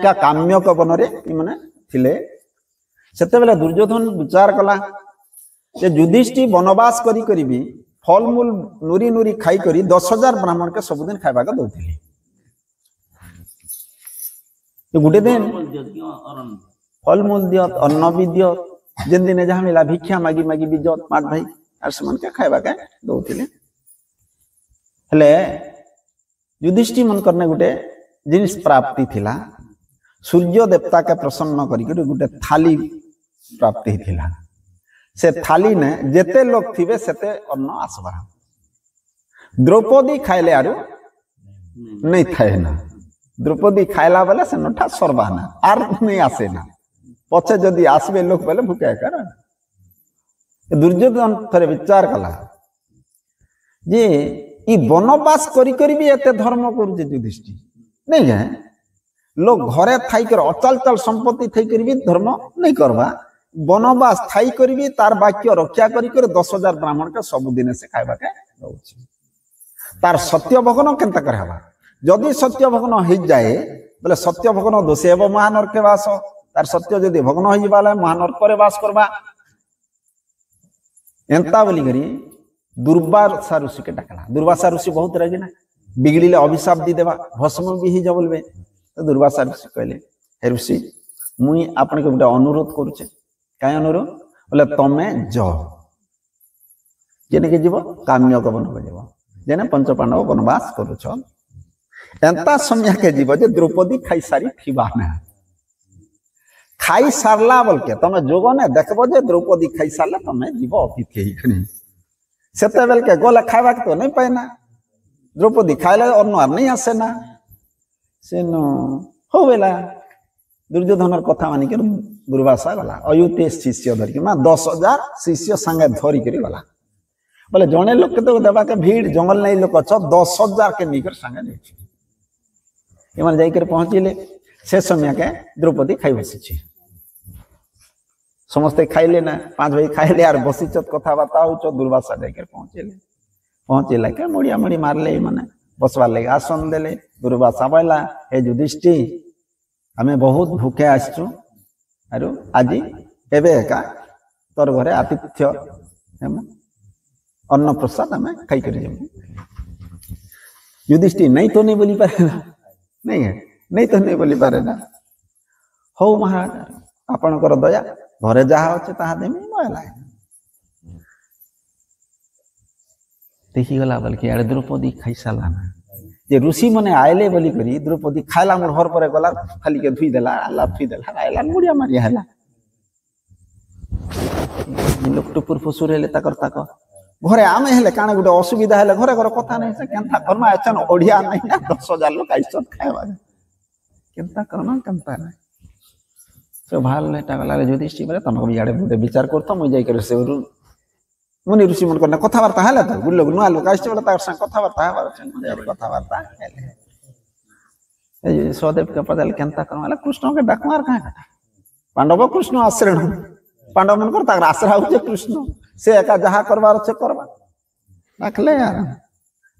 Kamyaka one में थिले सेते बेले दुर्योधन विचार कला जे युधिष्ठिर वनवास करी भी फलमूल नुरी नुरी खाई करी 10,000 ब्राह्मण के सबुदिन खाइबा के दौथिले गुटे दिन फलमूल दियत अन्न भी दियत जेन दिन जहाँ मिला भिक्षा मागी मागी भी दियत माट भाई आर समान के खाइबा के दौथिले हेले युधिष्ठिर मन करने गुटे जिनिस प्राप्ति थिला सूर्य देवता के प्रसन्न करी गुटे थाली प्राप्ति थिला से थाली ने जेते लोग थिबे सेते अन्न आसबा द्रौपदी खाइले आरु नहीं थाए ना द्रौपदी खाइला बेले से नठा सरबा ना आर नहीं आसे ना पछे जदि आसबे लोग बेले भूखे कर दुर्योधन थरे विचार कला जे ई वनवास करी भी एते धर्म करूचे युधिष्ठिर नहीं है लोग घरे थाई कर अचल चल संपत्ति थई कर भी धर्म नहीं करवा वनवास थाई कर भी तार वाक्य रक्षा करी कर 10,000 ब्राह्मण के सब दिन से खाइबा के दउछि तार सत्य भगन केनता करहबा जदि सत्य भगन हो जाए बोले सत्य भगन दोषे एवं महानर के वास तार सत्य जदि भगन हो जिबाले महानर करे वास करबा एंता बोली करी दुर्वासा ऋषि के डाकला दुर्वासा ऋषि बहुत रही ना बिगड़िले अभिशाप दी देवा भस्म भी ही जा बोलबे तो दुर्वासा ऋषि कहले हे ऋषि मुई आपन के गोटे अनुरोध करूचे काय अनुरोध बोले तमे जो जेने के जीव काम्यक वन को जीव जेने पंच पांडव वनवास करूछ एंता समय के जीव जे द्रौपदी खाई सारी थिबा ना खाई सारला बोल के तमे जोग ने देखबो जे द्रौपदी खाई सारला तमे जीव अतिथि ही खनी सेते बेल के गोला खाइबा के तो नहीं पाए ना द्रौपदी खाइले अन्न नहीं आसे ना से न हो बेला दुर्योधन कथा मानिक दुर्वासा गला अयुते शिष्य धरिक 10,000 शिष्य संगे धरी कर गला बोले जड़े लोक के तो देवा के भीड़ जंगल नहीं लोक अछ 10,000 के निकर संगे जाकर पहुंचले से समय के द्रौपदी खाई बसी समस्ते खाइले ना 5 भाई खाइले यार बसी कथबार्ता हो दुर्वासा जाकर पहुंचला के मुड़िया मुड़ी मारले माने बसवार लगे आसन देले दुर्वासा बोला हे युधिष्ठिर हमें बहुत भूखे आसचु आरु आज एबे का तोर घरे आतिथ्य अन्न प्रसाद हमें खाई कर युधिष्ठिर नहीं तो नहीं बोली पारे ना नहीं है नहीं तो नहीं बोली पारे ना हो महाराज आपनकर दया घरे जहा अच्छे ताहा देमी मोला देखी गला बल्कि यार द्रौपदी खाई साला ना जे ऋषि मने आइले बोली करी द्रौपदी खाइला मोर घर पर गला खाली के धुई देला अल्लाह धुई देला आइला मुड़िया मारिया हला लोक टुपुर फसुर हेले ताकर ताक घरे आमे हेले काने गुटे असुविधा हेले घरे घर कथा नहीं से केनता करमा एचन ओडिया नहीं ना 10,000 लोक आइसत खाइबा केनता करमा केनता नहीं तो भाल लेटा गला युधिष्ठिर बोले तमको याडे बुटे विचार करतो मु जाई कर से मुनि ऋषि मन करना कथबार्ता है तो बुल्लो नुआ लोक आइसे बोला तार संग कथबार्ता है कथबार्ता ए स्वदेव के पदल केनता करवाला कृष्ण के डाकमार का पांडव कृष्ण आश्रय पांडव मन कर तार आश्रय होचे कृष्ण से एका जहा करबार छे करबा रखले यार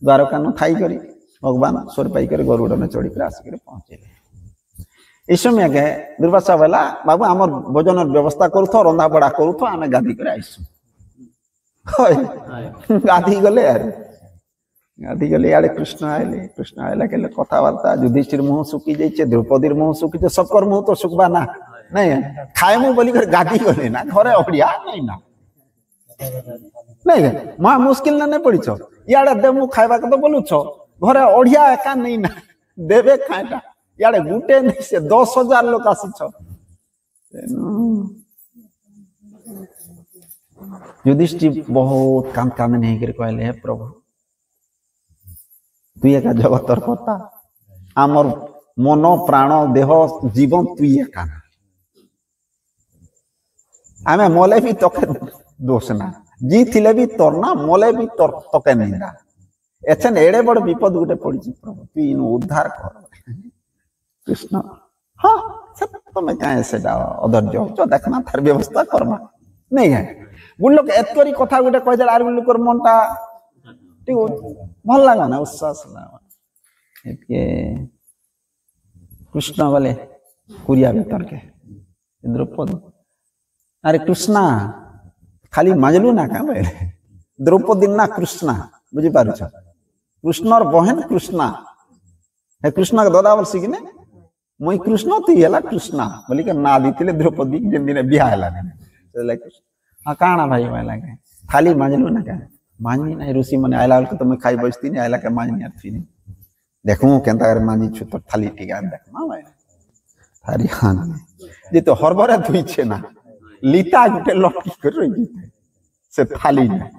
द्वारका न थाई करी भगवान स्वर पाई कर गरुड़ में चढ़ी कर आसी कर पहुंचे इस समय के दुर्वासा वाला बाबू हमर भोजन व्यवस्था करूथो रंधा बड़ा करूथो आमे गादी कर आइसु गाधी गले यार गाधी गले यार कृष्ण आइले के कथबार्ता युधिष्ठिर मुह सुखी जाइए द्रौपदी मुह सुखी सबकर मुह तो सुखबा ना नहीं खाए मुँह बोली कर गाधी गले ना घरे ओडिया नहीं ना नहीं माँ मुश्किल ना नहीं पड़ी छो यार दे मु खाइबा के तो बोलू छो घरे ओडिया एका नहीं ना देवे खाएटा यार गुटे नहीं से 10,000 लोग आसी छो युधिष्ठिर बहुत काम काम नहीं कर कहले हे प्रभु तु एका जगतर कर्ता आमर मन प्राण देह जीवन तु एका आमे मले भी तके दोष ना जी थिले भी तोर ना मले भी तोर तके नहीं ना एछन एड़े बड़ विपद गुटे पड़ी प्रभु तु इन उद्धार कर कृष्ण हाँ सब तो मैं कहाँ ऐसे अधर्य हो देखना थार व्यवस्था करना नहीं है बुल्लोक एतरी कथा गोटे कह दे बुल्लोकर मनटा ठीक भल लगा ना उत्साह कृष्ण बोले कुरिया भीतर के द्रौपदी अरे कृष्णा खाली माजलू ना क्या बोले द्रौपदी ना कृष्णा बुझी पार कृष्ण और बहन कृष्णा है कृष्ण का दादा बोल सिखने मुई कृष्ण थी है कृष्णा बोली के ना दी द्रौपदी जिन दिन बिहा है हाँ काना भाई वाला के खाली माजलू ना क्या मांझी ना ऋषि मैंने आयला तो तुम्हें खाई बचती नहीं आयला के मांझी आती नहीं देखूँ केंता कर मांझी छु तो थाली टीका देखना भाई थारी हाँ ये तो हरभरा धुई छे ना लीता गुटे लटकी कर रही से थाली ने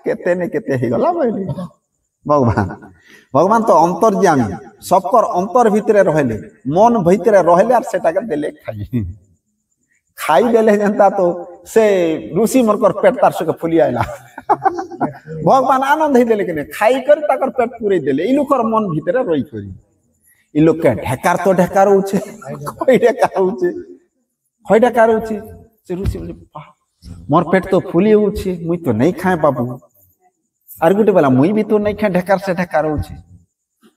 केते ने केते ही गला बोली भगवान भगवान तो अंतर्यामी सबकर अंतर भितरे रहले मन भितरे रहले और सेटा के देले खाई खाई देले जनता तो से ऋषि मनकर पेट तार से फुली आइला भगवान आनंद ही देले कि खाई कर ताकर पेट पूरे देले इ लोकर मन भितरे रही करी इ लोग के ढेकार तो ढेकार होचे कोई ढेकार होचे कोई ढेकार होचे से ऋषि बोले मोर पेट तो फुली होचे मुई तो नहीं खाए बाबू आर गुटे वाला मुई भी तो नहीं खाए ढेकार से ढेकार होचे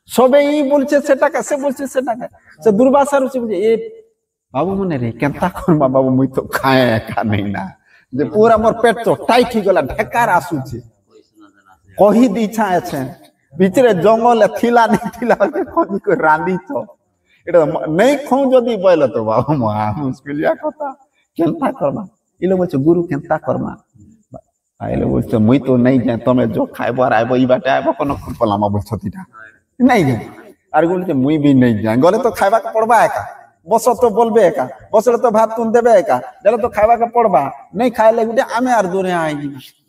सबे ई बोलछे सेटा का से बोलछे सेटा का से दुर्वासा ऋषि बोले ए बाबू मने रे केंता करबा बाबू मुई तो खाए का नहीं ना जे पूरा मोर पेट तो टाइट ही गला ढेकार आसुचे कही दी छा আছে ভিতরে জঙ্গলে থিলা नहीं থিলা के कदी को रांदी तो एटा नहीं खौ जदी बोले तो बाबू मा मुश्किलिया कथा केंता करबा इ लोग बोलछे गुरु केंता करबा आइ लोग बोलछे मुई तो नहीं जाय तमे जो खाइबो आइबो इ बाटे आइबो कोनो पलामा बोलछो तीटा नहीं जाय आर बोलछे मुई भी नहीं जाय गले तो खाइबा के पड़बा एका बस तो बोलबे एका बसले तो भात तुन देबे एका देले तो खाइबा के पड़बा नहीं खाइले गुटे आमे आर दूरे आई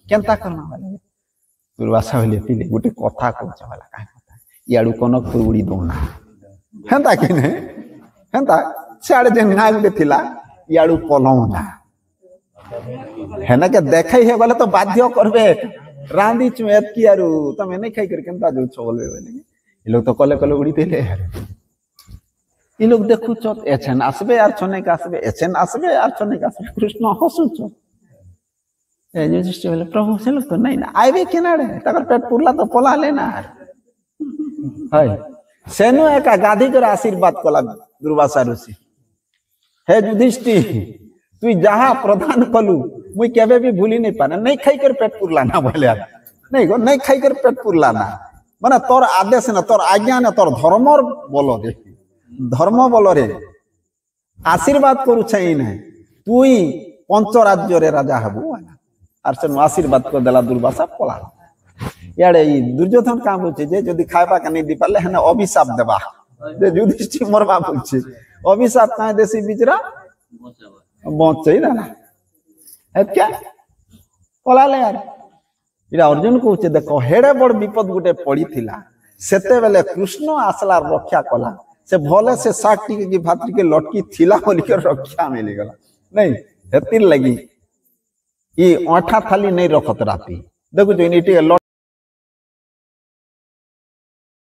केंता करना वाला दुर्वासा बोले पिले गुटे कथा कहछ वाला काहे कथा याडू कोनो कुड़ी दोना हेंता कि ने हेंता साडे जे ना गुटे थिला याडू पलौना हेना के देखै हे बोले तो बाध्य करबे रांदी चुएत की यारू तमे नहीं खाई कर केंता जो बोलबे बोले इ लोग तो कले कले उड़ी देले इ लोग देखु चत एछन आसबे यार छने का आसबे एछन आसबे यार छने का आसबे कृष्ण हसु छ ए युधिष्ठिर बोले प्रभु से लोग तो नहीं ना आइबे किनारे तकर पेट पुरला तो पला लेना हाय सेनु एका गाधी कर आशीर्वाद कला दुर्वासा ऋषि हे युधिष्ठिर तू जहां प्रदान कलु मुई केबे भी भूली नहीं पाना नहीं खाई कर पेट पुरला ना बोले नहीं गो नहीं खाई कर पेट पुरला ना माने तोर आदेश ना तोर आज्ञा ना तोर धर्म बोलो दे धर्म बोलो रे आशीर्वाद करू छै ने तुई पंच राज्य रे राजा हबु आर से आशीर्वाद कर देला दुर्वासा पला याडे ई दुर्योधन काम होचे जे जदी खाइबा के नहीं दी पाले हने अभिशाप देबा जे युधिष्ठिर मरबा बोलछे अभिशाप काहे देसी बिचरा बचै ना है क्या पला ले यार इरा अर्जुन को होचे देखो हेडे बड़ विपद गुटे पड़ी थिला सेते बेले कृष्ण आसला रक्षा कला से भले से 60 टिके की भातरी के लटकी थिला बोली के रक्षा मिली गला नहीं हेतिर लगी ये आठा थाली नहीं रखत राती देखो जो इनिटी